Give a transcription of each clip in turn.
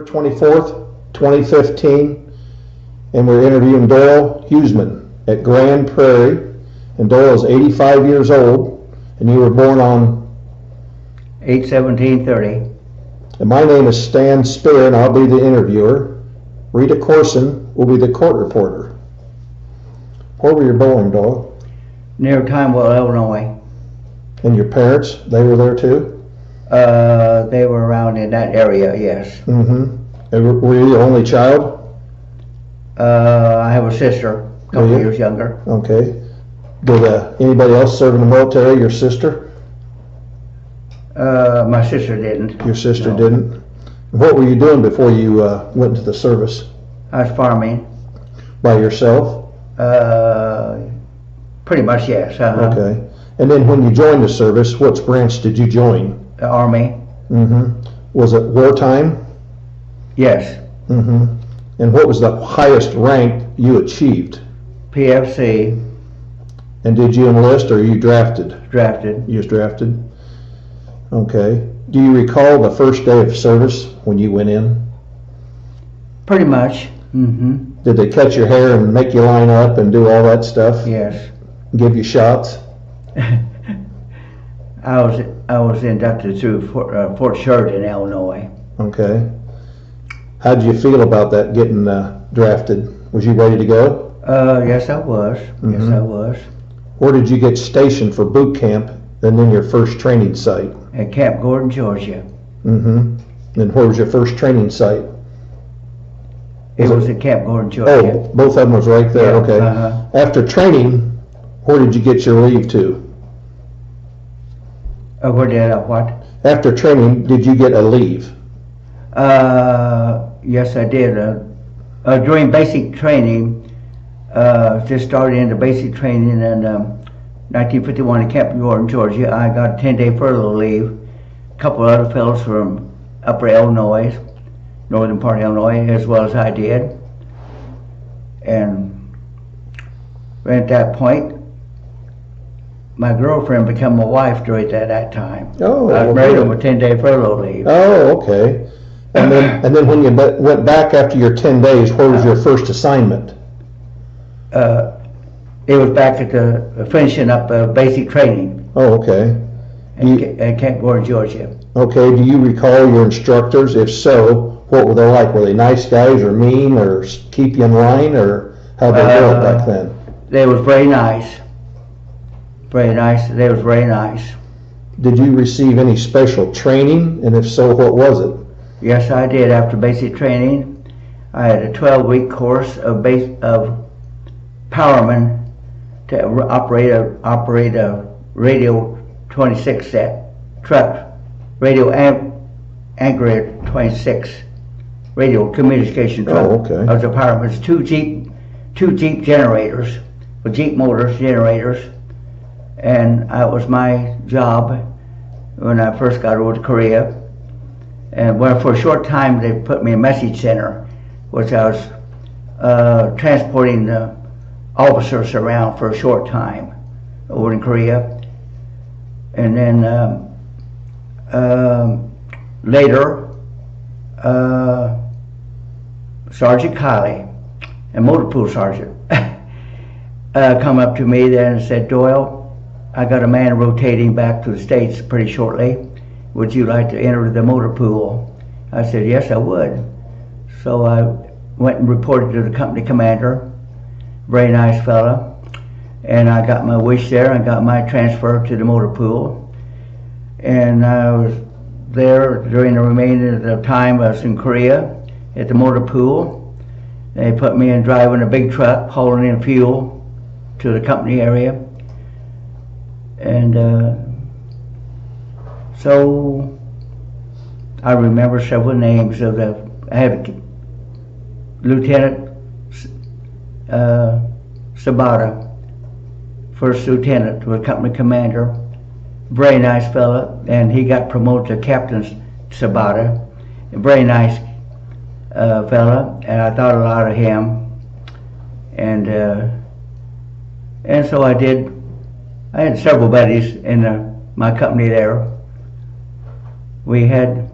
September 24th, 2015, and we're interviewing Doyle Husemann at Grand Prairie. And Doyle is 85 years old, and you were born on 8/17/30. And my name is Stan Spear, and I'll be the interviewer. Rita Corson will be the court reporter. Where were you born, Doyle? Near Timewell, Illinois. And your parents, they were there too? They were around in that area, yes. Mm-hmm. And were you the only child? I have a sister, a couple years younger. Okay. Did anybody else serve in the military, your sister? My sister didn't. Your sister No. didn't? What were you doing before you went into the service? I was farming. By yourself? Pretty much, yes. Okay. And then when you joined the service, what branch did you join? The Army. Mm-hmm. Was it wartime? Yes. Mm-hmm. And what was the highest rank you achieved? PFC. And did you enlist or you drafted? Drafted. You was drafted? Okay. Do you recall the first day of service when you went in? Pretty much. Mm-hmm. Did they cut your hair and make you line up and do all that stuff? Yes. Give you shots? I was inducted through Fort Sheridan, Illinois. Okay. How did you feel about that, getting drafted? Was you ready to go? Yes, I was. Mm-hmm. Yes, I was. Where did you get stationed for boot camp and then your first training site? At Camp Gordon, Georgia. Mm-hmm. And where was your first training site? It was at Camp Gordon, Georgia. Oh, both of them was right there, Yeah, okay. uh-huh. After training, where did you get your leave to? Where did I what? After training, did you get a leave? Yes, I did. During basic training, just started into basic training in 1951 at Camp Gordon, Georgia. I got a 10-day furlough leave. A couple of other fellows from upper Illinois, northern part of Illinois, as well as I did. And at that point, my girlfriend became my wife during that time. Oh, I was married okay. on a 10-day furlough leave. Oh, okay. And then when you went back after your 10 days, where was your first assignment? It was back at the finishing up basic training Oh, okay. at Camp Gordon, Georgia. Okay, do you recall your instructors? If so, what were they like? Were they nice guys or mean or keep you in line, or how they do it back then? They was very nice. Very nice. They was very nice. Did you receive any special training, and if so, what was it? Yes, I did. After basic training, I had a 12-week course of powerman to operate a radio 26 set truck, radio Angry 26 radio communication truck. Oh, okay. I was a powerman. It was two Jeep generators with Jeep motors generators, and that was my job when I first got over to Korea. And for a short time, they put me in message center, which I was transporting the officers around for a short time over in Korea. And then later, Sergeant Kiley, a motor pool sergeant, come up to me then and said, "Doyle, I got a man rotating back to the States pretty shortly. Would you like to enter the motor pool?" I said, "Yes, I would." So I went and reported to the company commander, very nice fella, and I got my wish there. I got my transfer to the motor pool, and I was there during the remainder of the time I was in Korea at the motor pool. They put me in driving a big truck, hauling in fuel to the company area, and so I remember several names of I had Lieutenant Sabata, first lieutenant, was company commander, very nice fella, and he got promoted to Captain Sabata, a very nice fella, and I thought a lot of him, and so I did. I had several buddies in my company there. We had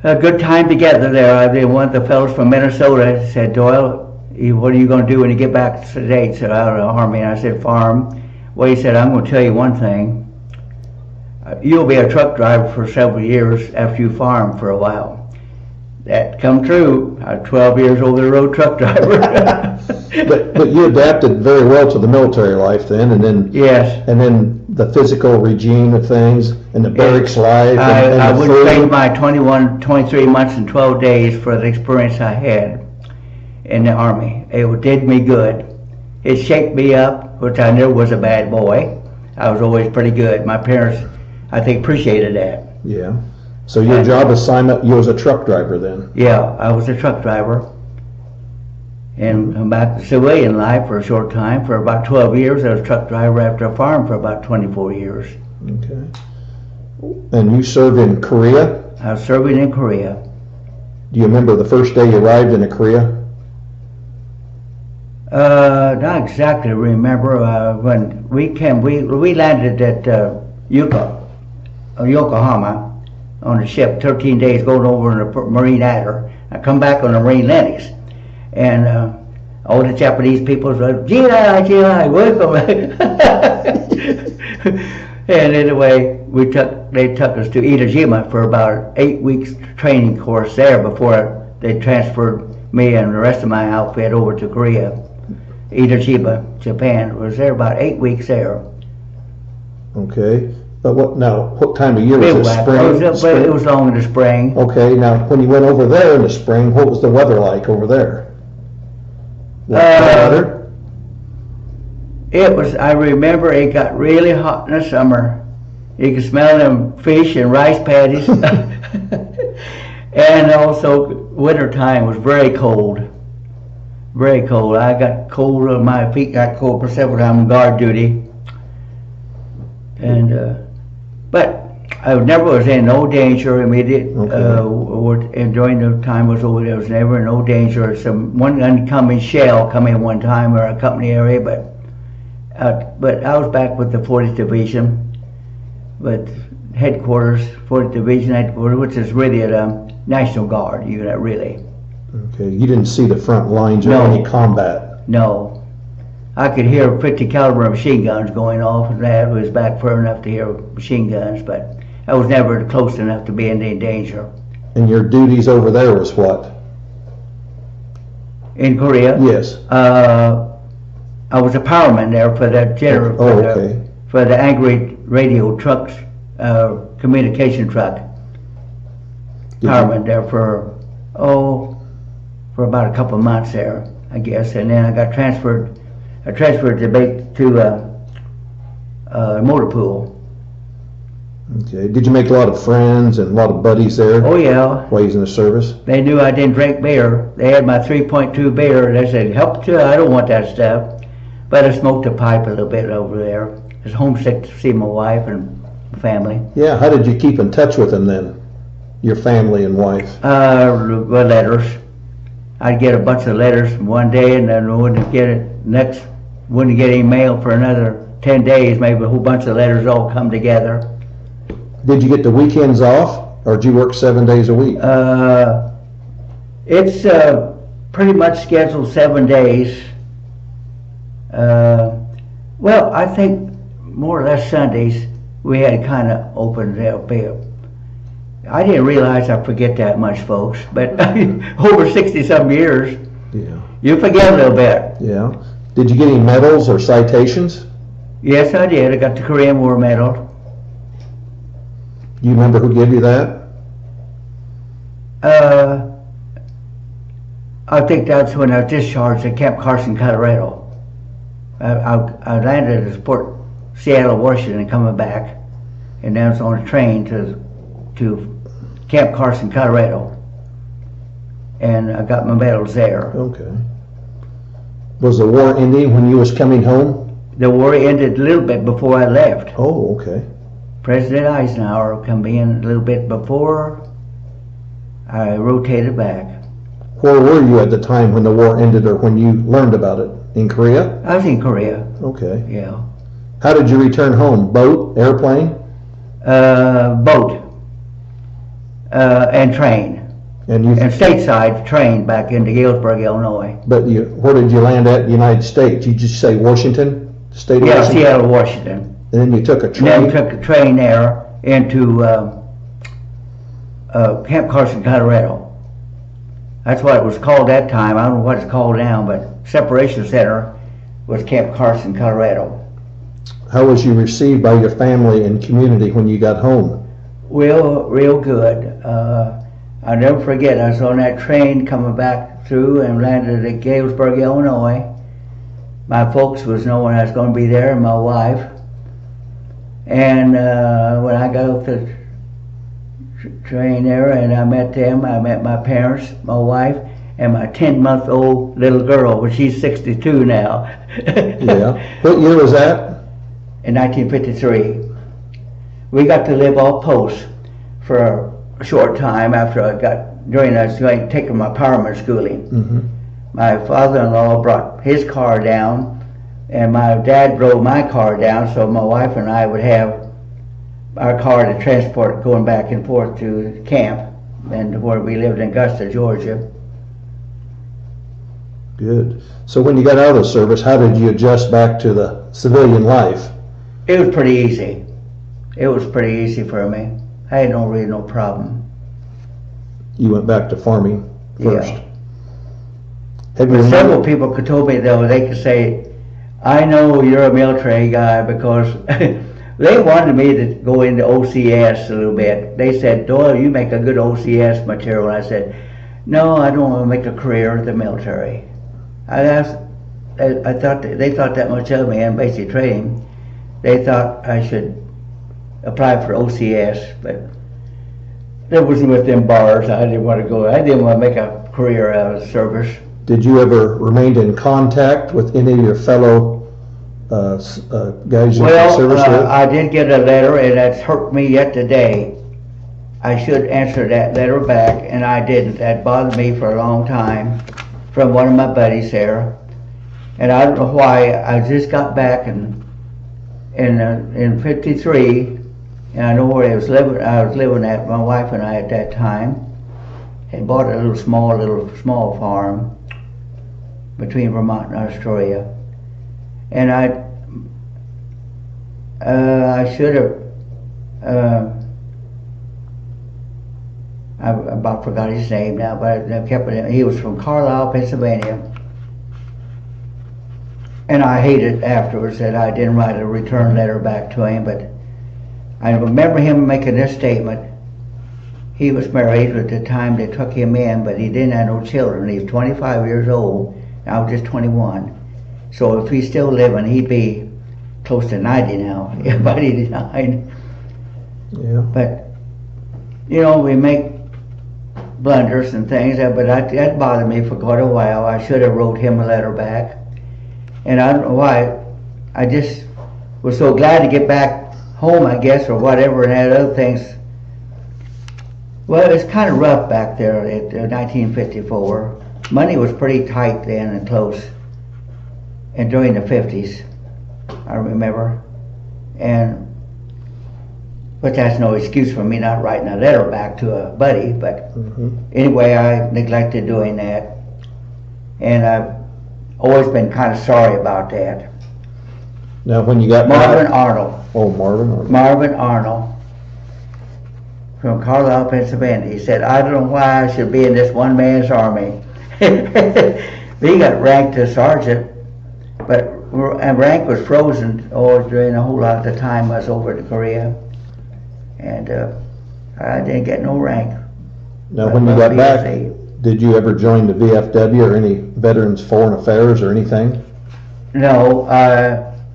a good time together there. One of the fellows from Minnesota said, Doyle, what are you going to do when you get back to the States out of the Army? And I said, farm. Well, he said, I'm going to tell you one thing. You'll be a truck driver for several years after you farm for a while. That come true. I was 12 years over the road truck driver. But you adapted very well to the military life then, and then Yes. and then the physical regime of things, and the barracks life. And I the would food. trade my 23 months and 12 days for the experience I had in the Army. It did me good. It shaped me up, which I knew was a bad boy. I was always pretty good. My parents, I think, appreciated that. Yeah. So your job assignment, you was a truck driver then? Yeah, I was a truck driver. And I'm back to civilian life for a short time. For about 12 years, I was a truck driver after a farm for about 24 years. Okay. And you served in Korea? I was serving in Korea. Do you remember the first day you arrived in Korea? Not exactly remember. When we came, we landed at Yokohama on a ship, 13 days going over in a Marine Adder. I come back on a Marine Lennox, and all the Japanese people said, "Ji-lai, welcome." And anyway, they took us to Itajima for about 8 weeks training course there before they transferred me and the rest of my outfit over to Korea. Itajima, Japan. Was there about 8 weeks there. Okay. But what time of year was it? Spring? It was long in the spring. Okay, now when you went over there in the spring, what was the weather like over there? Weather? It was, I remember it got really hot in the summer. You could smell them fish and rice paddies. And also wintertime was very cold. Very cold. I got cold, my feet got cold for several times on guard duty. And but I never was in no danger immediate. And during the time I was over there was never no danger. One incoming shell come in one time or a company area, but I was back with the 40th Division, but headquarters, 40th Division headquarters, which is really a National Guard unit, really. Okay, you didn't see the front lines or any combat? No. I could hear 50 caliber machine guns going off, and that was back far enough to hear machine guns, but I was never close enough to be in any danger. And your duties over there was what? In Korea? Yes. I was a powerman there for the general, for the angry radio trucks, communication truck. Powerman there for about a couple of months there, I guess, and then I got transferred. I transferred to motor pool. Okay. Did you make a lot of friends and a lot of buddies there? Oh yeah. While you was in the service? They knew I didn't drink beer. They had my 3.2 beer. They said, "Help you, I don't want that stuff." But I smoked a pipe a little bit over there. I was homesick to see my wife and family. Yeah. How did you keep in touch with them then? Your family and wife? With letters. I'd get a bunch of letters one day, and then wouldn't get any mail for another 10 days. Maybe a whole bunch of letters all come together. Did you get the weekends off, or did you work 7 days a week? It's pretty much scheduled 7 days. Well, I think more or less Sundays we had kind of opened up there. I didn't realize I forget that much, folks, but over 60-some years, you forget a little bit. Yeah. Did you get any medals or citations? Yes, I did. I got the Korean War Medal. Do you remember who gave you that? I think that's when I was discharged at Camp Carson, Colorado. I landed at Port Seattle, Washington, coming back, and then I was on a train to Camp Carson, Colorado, and I got my medals there. Okay. Was the war ending when you was coming home? The war ended a little bit before I left. Oh, okay. President Eisenhower come in a little bit before I rotated back. Where were you at the time when the war ended, or when you learned about it? In Korea? I was in Korea. Okay. Yeah. How did you return home? Boat? Airplane? Boat. And train. And you, and stateside trained back into Galesburg, Illinois. but where did you land at in the United States? You just say Washington, the state of Yeah, Washington? Seattle, Washington. And then you took a And train? then took a train there into Camp Carson, Colorado. That's what it was called that time. I don't know what it's called now, but Separation Center was Camp Carson, Colorado. How was you received by your family and community when you got home? Real good. I'll never forget, I was on that train coming back through and landed at Galesburg, Illinois. My folks was knowing I was going to be there, and my wife. And when I got off the train there and I met them, I met my parents, my wife, and my 10-month-old little girl, but she's 62 now. Yeah. What year was that? In 1953. We got to live off post for a short time after during I was taking my powerman schooling. Mm-hmm. My father-in-law brought his car down, and my dad drove my car down, so my wife and I would have our car to transport going back and forth to camp, and where we lived in Augusta, Georgia. Good. So when you got out of the service, how did you adjust back to the civilian life? It was pretty easy. It was pretty easy for me. I had really no problem. You went back to farming first. Yeah. Have you But several people could told me though, they could say, I know you're a military guy, because they wanted me to go into OCS a little bit. They said, Doyle, you make a good OCS material. And I said, no, I don't want to make a career in the military. I thought they thought that much of me in basic training. They thought I should apply for OCS, but that wasn't with them bars. I didn't want to go. I didn't want to make a career out of service. Did you ever remain in contact with any of your fellow guys you were in service with? I did get a letter, and that's hurt me yet today. I should answer that letter back, and I didn't. That bothered me for a long time, from one of my buddies there. And I don't know why. I just got back in '53, and I know where I was living at, my wife and I at that time. Had bought a little small farm between Vermont and Australia. And I should have, I about forgot his name now, but I kept it. He was from Carlisle, Pennsylvania. And I hated afterwards that I didn't write a return letter back to him, but I remember him making this statement. He was married at the time they took him in, but he didn't have no children. He was 25 years old, and I was just 21. So if he's still living, he'd be close to 90 now, about 89. Yeah. But, you know, we make blunders and things, but that bothered me for quite a while. I should have wrote him a letter back. And I don't know why. I just was so glad to get back home, I guess, or whatever, and had other things. Well, it's kind of rough back there at 1954. Money was pretty tight then and close. And during the 50s, I remember. But that's no excuse for me not writing a letter back to a buddy. But anyway, I neglected doing that. And I've always been kind of sorry about that. Now when you got Marvin back, Arnold. Oh, Marvin. Marvin Arnold from Carlisle, Pennsylvania. He said, I don't know why I should be in this one man's army. He got ranked as sergeant, but rank was frozen during a whole lot of the time I was over to Korea. And I didn't get no rank. Now when you got back, did you ever join the VFW or any Veterans Foreign Affairs or anything? No,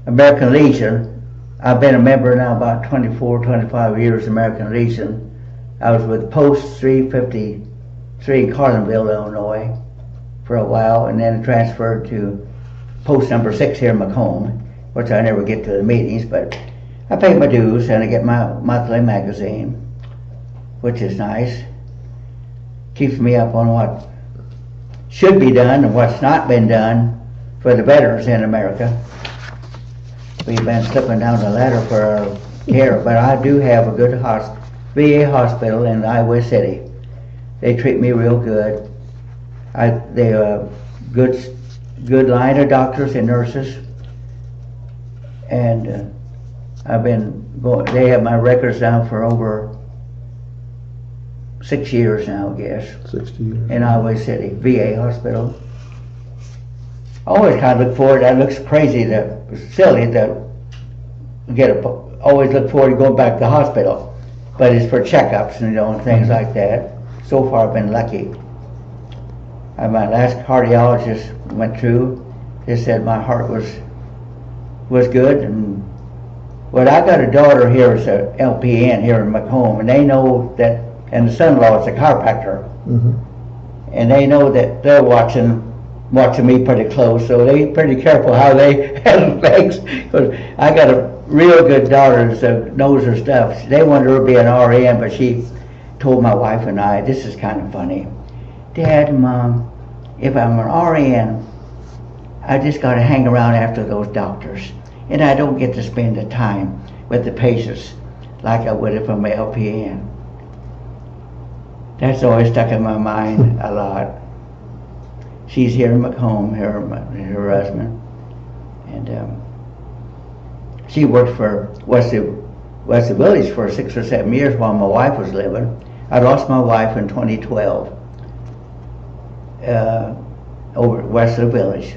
American Legion. I've been a member now about 24, 25 years, American Legion. I was with Post 353 in Carlinville, Illinois for a while, and then transferred to Post number 6 here in Macomb, which I never get to the meetings, but I pay my dues and I get my monthly magazine, which is nice. Keeps me up on what should be done and what's not been done for the veterans in America. We've been slipping down the ladder for our care, but I do have a good VA hospital in Iowa City. They treat me real good. They good line of doctors and nurses, and I've been going. They have my records down for over 6 years now, I guess. 60 years. In Iowa City, VA hospital. I always kind of look forward. That looks crazy, silly to always look forward to going back to the hospital, but it's for checkups and things like that. So far, I've been lucky. My last cardiologist went through. They said my heart was good, and well, I got a daughter here as a LPN here in Macomb, and they know that, and the son-in-law is a chiropractor, and they know that they're watching me pretty close, so they pretty careful how they handle things. Cause I got a real good daughter that knows her stuff. They wanted her to be an RN, but she told my wife and I, this is kind of funny, Dad and Mom, if I'm an RN, I just got to hang around after those doctors, and I don't get to spend the time with the patients like I would if I'm an LPN. That's always stuck in my mind a lot. She's here in Macomb, her husband, and she worked for Wesley Village for 6 or 7 years while my wife was living. I lost my wife in 2012 over at Wesley Village.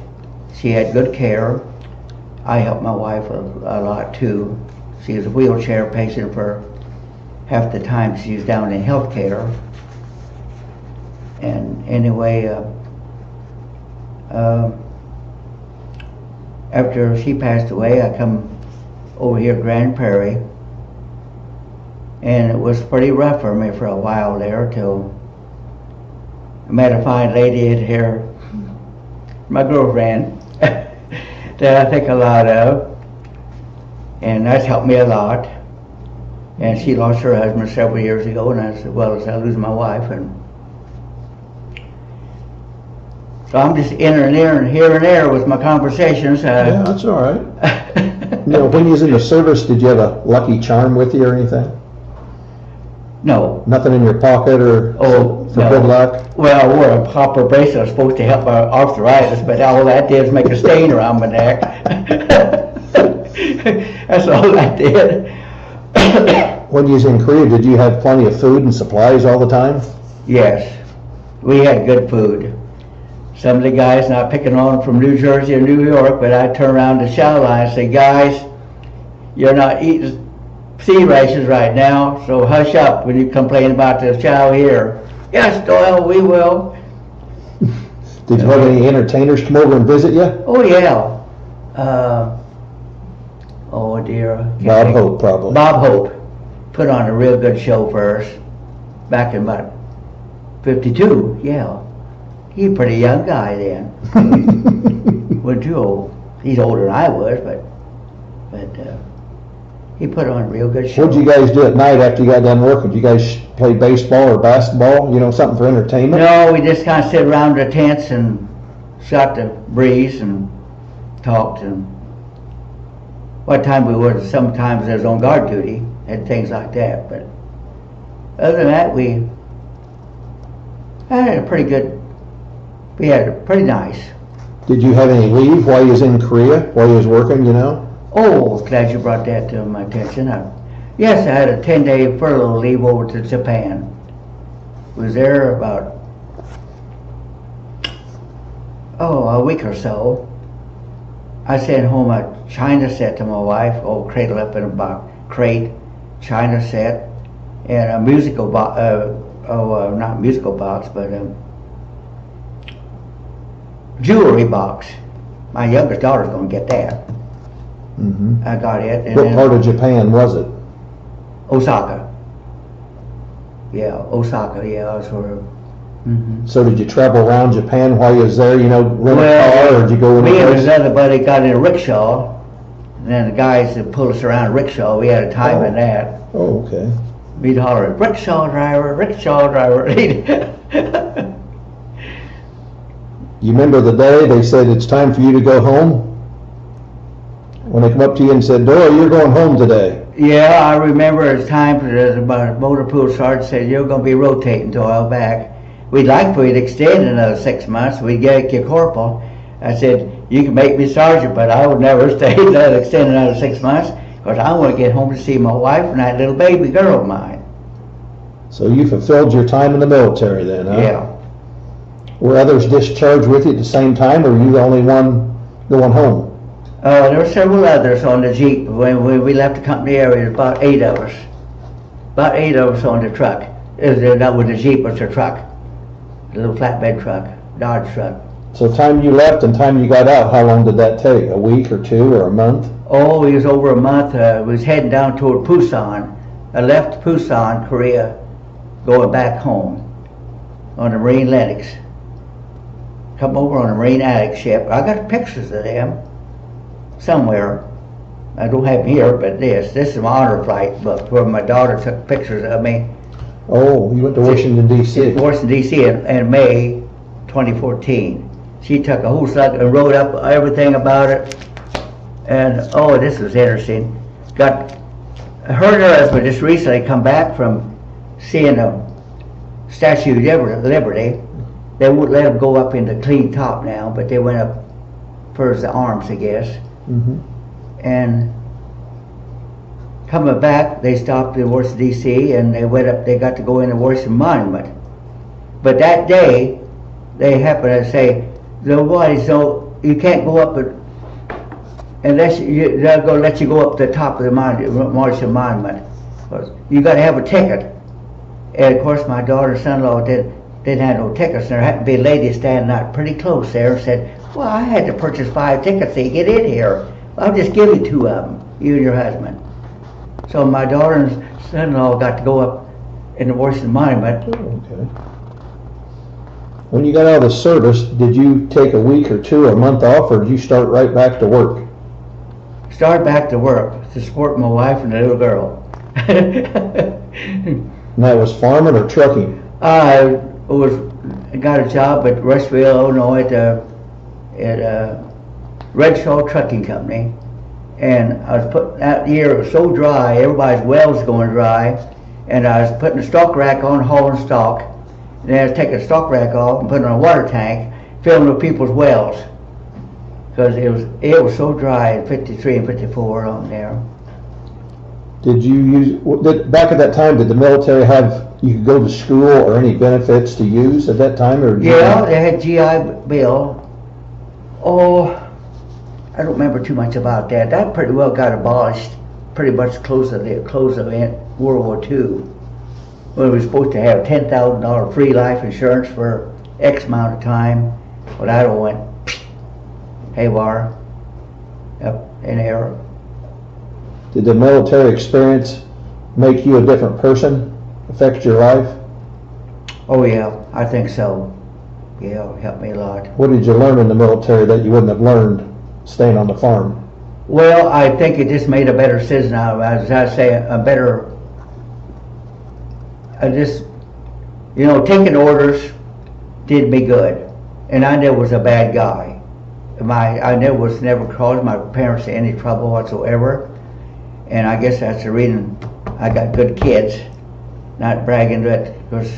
She had good care. I helped my wife a lot too. She was a wheelchair patient for half the time she was down in health care. And anyway, after she passed away, I come over here to Grand Prairie, and it was pretty rough for me for a while there till I met a fine lady in here, my girlfriend, that I think a lot of, and that's helped me a lot. And she lost her husband several years ago, and as well as I lose my wife, and so I'm just here and there with my conversations. Yeah, that's all right. When you was in the service, did you have a lucky charm with you or anything? No. Nothing in your pocket or for no. good luck? Well, I wore a copper bracelet. I was supposed to help my arthritis, but all that did was make a stain around my neck. That's all that did. When you was in Korea, did you have plenty of food and supplies all the time? Yes, we had good food. Some of the guys, not picking on from New Jersey or New York, but I turn around to chow line and say, guys, you're not eating sea rations right now, so hush up when you complain about the chow here. Yes, Doyle, we will. Did you have any entertainers come over and visit you? Oh, yeah. Oh, dear. Bob Hope, probably. Bob Hope put on a real good show for us back in about 52, yeah. He's a pretty young guy then. Wasn't too old. He's older than I was, but he put on a real good show. What'd you guys do at night after you got done working? Did you guys play baseball or basketball? Something for entertainment? No, we just kind of sit around the tents and shot the breeze and talked. And what time we were, sometimes I was on guard duty and things like that. But other than that, we had pretty nice. Did you have any leave while you was in Korea, while you was working, Oh, glad you brought that to my attention. Yes, I had a 10-day furlough leave over to Japan. Was there about, a week or so. I sent home a china set to my wife, cradle up in a crate, china set, and a musical box, not musical box, but jewelry box. My youngest daughter's gonna get that. Mm-hmm. I got it. And what part of Japan was it? Osaka. Yeah, Osaka. Yeah, I was sort of. Mm-hmm. So did you travel around Japan while you was there? Rent a car, or did you go in? Me and another buddy got in a rickshaw, and then the guys that pulled us around a rickshaw. We had a time in that. Oh, okay. We'd holler, rickshaw driver, rickshaw driver. You remember the day they said it's time for you to go home? When they come up to you and said, Doyle, you're going home today. Yeah, I remember at times the motor pool sergeant said, "You're going to be rotating Doyle back. We'd like for you to extend another 6 months. We'd get you corporal." I said, "You can make me sergeant, but I would never extend another 6 months, because I want to get home to see my wife and that little baby girl of mine." So you fulfilled your time in the military then, huh? Yeah. Were others discharged with you at the same time, or were you the only one going home? There were several others on the Jeep. When we left the company area, about 8 of us. About 8 of us on the truck. That was the Jeep, was the truck. The little flatbed truck, Dodge truck. So time you left and time you got out, how long did that take? A week or 2 or a month? Oh, it was over a month. We was heading down toward Busan. I left Busan, Korea, going back home on the Marine Lennox. Come over on a Marine Attic ship. I got pictures of them somewhere. I don't have them here, but this is my honor flight book where my daughter took pictures of me. Oh, you went to Washington, D.C. Washington, D.C. in May 2014. She took a whole slug and wrote up everything about it. And oh, this was interesting. Her and her husband just recently come back from seeing a Statue of Liberty. They wouldn't let them go up in the clean top now, but they went up for the arms, I guess. Mm-hmm. And coming back, they stopped in Washington, D.C., and they went up. They got to go in the Washington Monument. But that day, they happened to say, "Nobody, so you can't go up unless they'll go let you go up the top of the Washington Monument. You got to have a ticket." And of course, my daughter and son-in-law didn't have no tickets, and there happened to be a lady standing out pretty close there and said, "Well, I had to purchase 5 tickets to get in here. I'll just give you 2 of them, you and your husband." So my daughter and son-in-law got to go up in the Washington Monument. Okay. When you got out of the service, did you take a week or 2 or a month off, or did you start right back to work? Started back to work to support my wife and the little girl. And that was farming or trucking? I got a job at Rushville, Illinois at a Redshaw Trucking Company. And I was putting, that year it was so dry, everybody's wells going dry, and I was putting the stock rack on, hauling stock. And then I was taking the stock rack off and putting it in a water tank, filling with people's wells. Because it was so dry in 53 and 54 on there. Did you back at that time, did the military have, you could go to school or any benefits to use at that time? Or yeah, they had GI Bill. Oh, I don't remember too much about that. That pretty well got abolished pretty much close of World War II. When we were supposed to have $10,000 free life insurance for X amount of time. But I don't went haywire up in there. Did the military experience make you a different person, affect your life? Oh yeah, I think so. Yeah, it helped me a lot. What did you learn in the military that you wouldn't have learned staying on the farm? Well, I think it just made a better citizen out of it. As I say, taking orders did me good. And I never was a bad guy. I never caused my parents any trouble whatsoever. And I guess that's the reason I got good kids. Not bragging to it, because,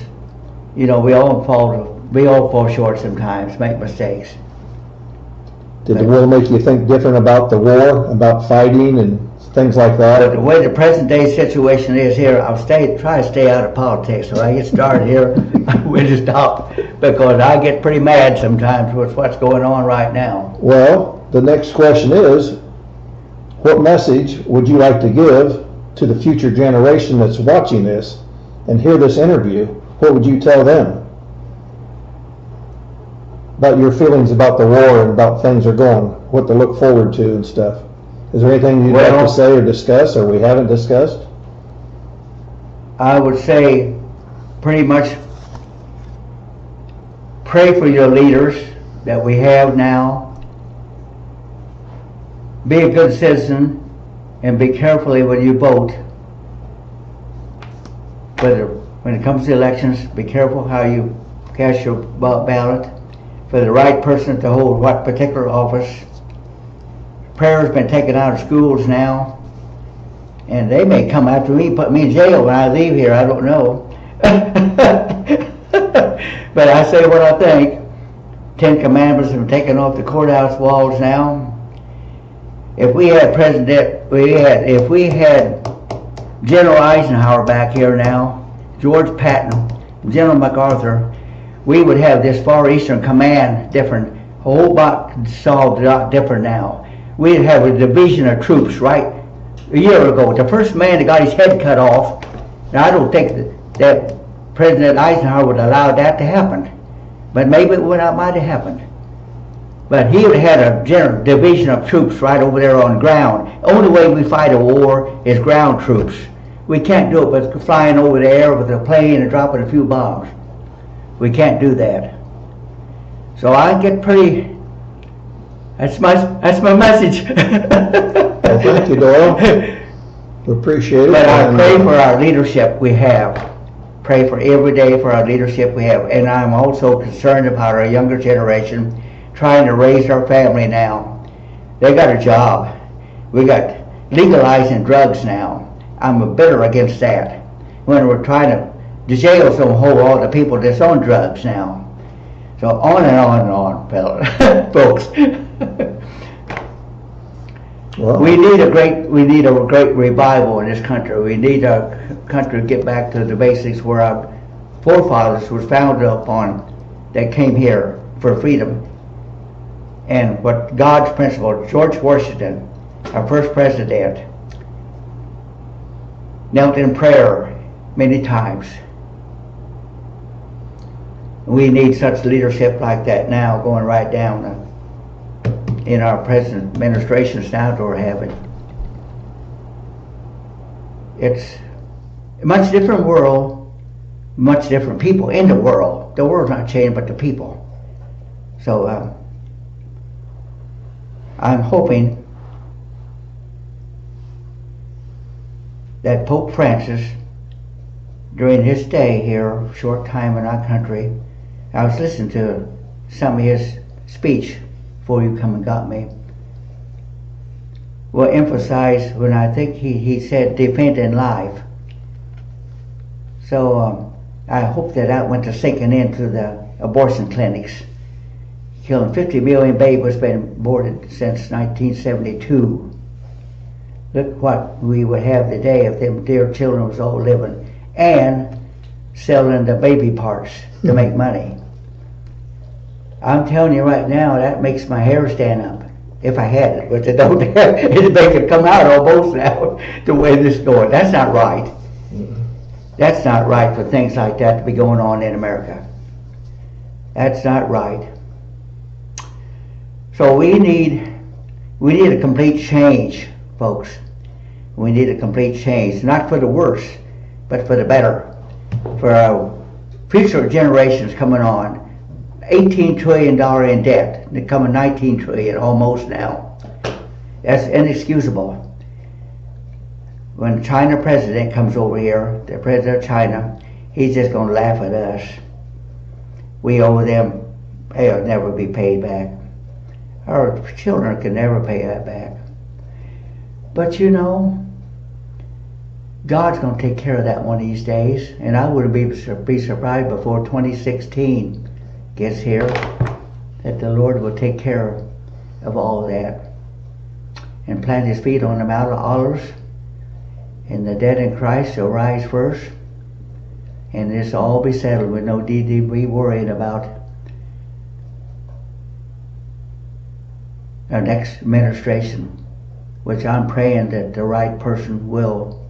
we all fall short sometimes, make mistakes. Did the war make you think different about the war, about fighting and things like that? But the way the present day situation is here, I'll try to stay out of politics. When I get started here, we'll just stop, because I get pretty mad sometimes with what's going on right now. Well, the next question is, what message would you like to give to the future generation that's watching this and hear this interview? What would you tell them about your feelings about the war and about things are going, what to look forward to and stuff? Is there anything you'd like to say or discuss, or we haven't discussed? I would say pretty much pray for your leaders that we have now. Be a good citizen and be careful when you vote. When it comes to elections, be careful how you cast your ballot for the right person to hold what particular office. Prayer has been taken out of schools now. And they may come after me, put me in jail when I leave here, I don't know. But I say what I think. 10 Commandments have taken off the courthouse walls now. If we had if we had General Eisenhower back here now, George Patton, General MacArthur, we would have this Far Eastern Command different, a whole lot solved a lot different now. We'd have a division of troops right a year ago. The first man that got his head cut off, and I don't think that President Eisenhower would allow that to happen. But maybe it might have happened. But he would have had a general division of troops right over there on ground. The only way we fight a war is ground troops. We can't do it but flying over the air with a plane and dropping a few bombs. We can't do that. So I get pretty, that's my message. Well, thank you, Doyle. We appreciate it. But I pray for our leadership we have. Pray for every day for our leadership we have. And I'm also concerned about our younger generation trying to raise our family now. They got a job. We got legalizing drugs now. I'm bitter against that. When we're trying to, the jails don't hold all the people that's on drugs now. So on and on and on, fellas, folks. Well, we need a great revival in this country. We need our country to get back to the basics where our forefathers was founded upon, that came here for freedom. And what God's principle, George Washington, our first president, knelt in prayer many times. We need such leadership like that now, going right down in our present administrations now that we're having. It's a much different world, much different people in the world. The world's not changing, but the people. So I'm hoping that Pope Francis, during his stay here, a short time in our country, I was listening to some of his speech before you come and got me, will emphasize when I think he said defending life. So I hope that went to sinking into the abortion clinics. Killing 50 million babies been aborted since 1972. Look what we would have today if them dear children was all living and selling the baby parts to make money. I'm telling you right now, that makes my hair stand up. If I had it, but they don't have it. It'd make it come out almost now, the way this is going. That's not right. That's not right for things like that to be going on in America. That's not right. So we need a complete change, folks. We need a complete change, not for the worse, but for the better. For our future generations coming on. $18 trillion in debt, they're coming 19 trillion almost now. That's inexcusable. When the China president comes over here, the president of China, he's just going to laugh at us. We owe them, they'll never be paid back. Our children can never pay that back. But you know, God's going to take care of that one of these days, and I wouldn't be surprised before 2016 gets here that the Lord will take care of all that and plant his feet on the Mount of Olives, and the dead in Christ shall rise first, and this all be settled with no need to be worried about our next administration, which I'm praying that the right person will,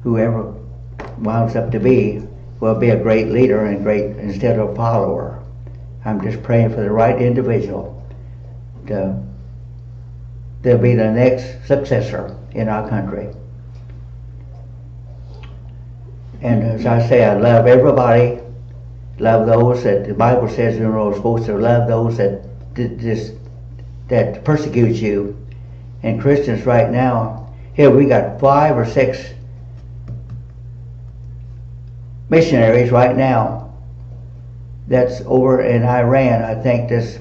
whoever winds up to be, will be a great leader and great instead of a follower. I'm just praying for the right individual to be the next successor in our country. And as I say, I love everybody. Love those that the Bible says we're supposed to love those that persecute you. And Christians right now, here we got 5 or 6 missionaries right now that's over in Iran, I think, that's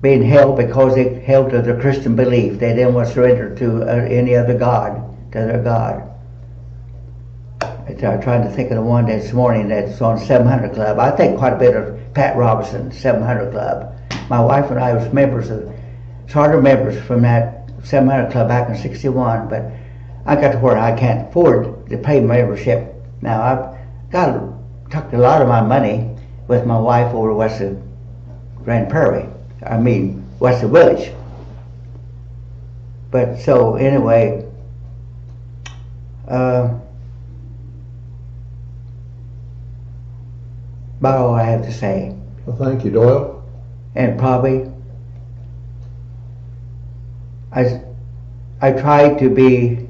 being held because they held to their Christian belief. They didn't want to surrender to any other God, to their God. I'm trying to think of the one this morning that's on 700 Club. I think quite a bit of Pat Robertson, 700 Club. My wife and I was charter members from that 700 Club back in '61, but I got to where I can't afford to pay membership. Now I've tucked a lot of my money with my wife over west of Grand Prairie. West of Village. But so anyway, about all I have to say. Well, thank you, Doyle. And probably I try to be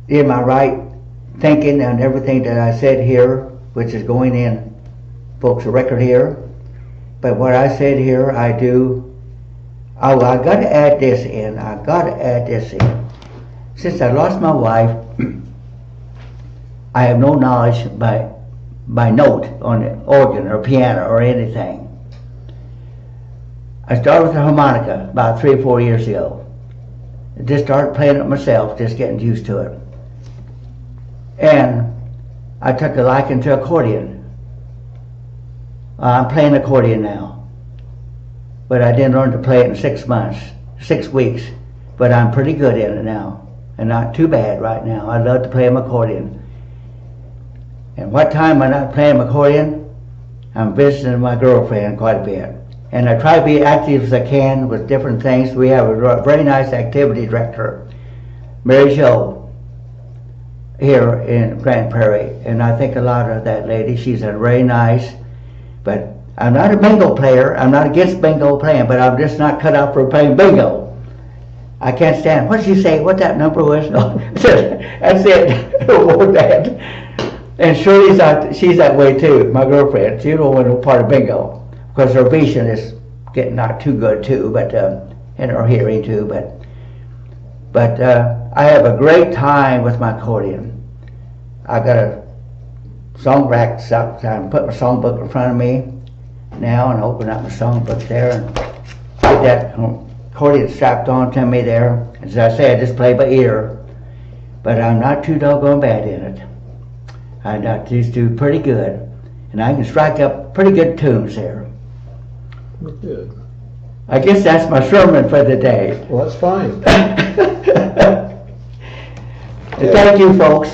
in my right thinking and everything that I said here, which is going in, folks, a record here. But what I said here, I do. Oh, I got to add this in. Since I lost my wife, I have no knowledge by note on the organ or piano or anything. I started with the harmonica about 3 or 4 years ago. I just started playing it myself, just getting used to it. And I took a liking to accordion. I'm playing accordion now, but I didn't learn to play it in 6 weeks, but I'm pretty good in it now, and not too bad right now. I love to play an accordion. And what time I'm not playing accordion, I'm visiting my girlfriend quite a bit. And I try to be active as I can with different things. We have a very nice activity director, Mary Jo, here in Grand Prairie, and I think a lot of that lady. She's a very nice. But I'm not a bingo player. I'm not against bingo playing, but I'm just not cut out for playing bingo. I can't stand. What did you say? What that number was? No, that's it. I don't want that. And Shirley's she's that way too. My girlfriend. She don't want no part of bingo because her vision is getting not too good too, but and her hearing too. But I have a great time with my accordion. I got a song rack up. I put my songbook in front of me now and open up my songbook there and get that accordion strapped on to me there. As I say, I just play by ear, but I'm not too doggone bad in it. I just do pretty good, and I can strike up pretty good tunes there. Good. I guess that's my sermon for the day. Well, that's fine. Thank you, folks.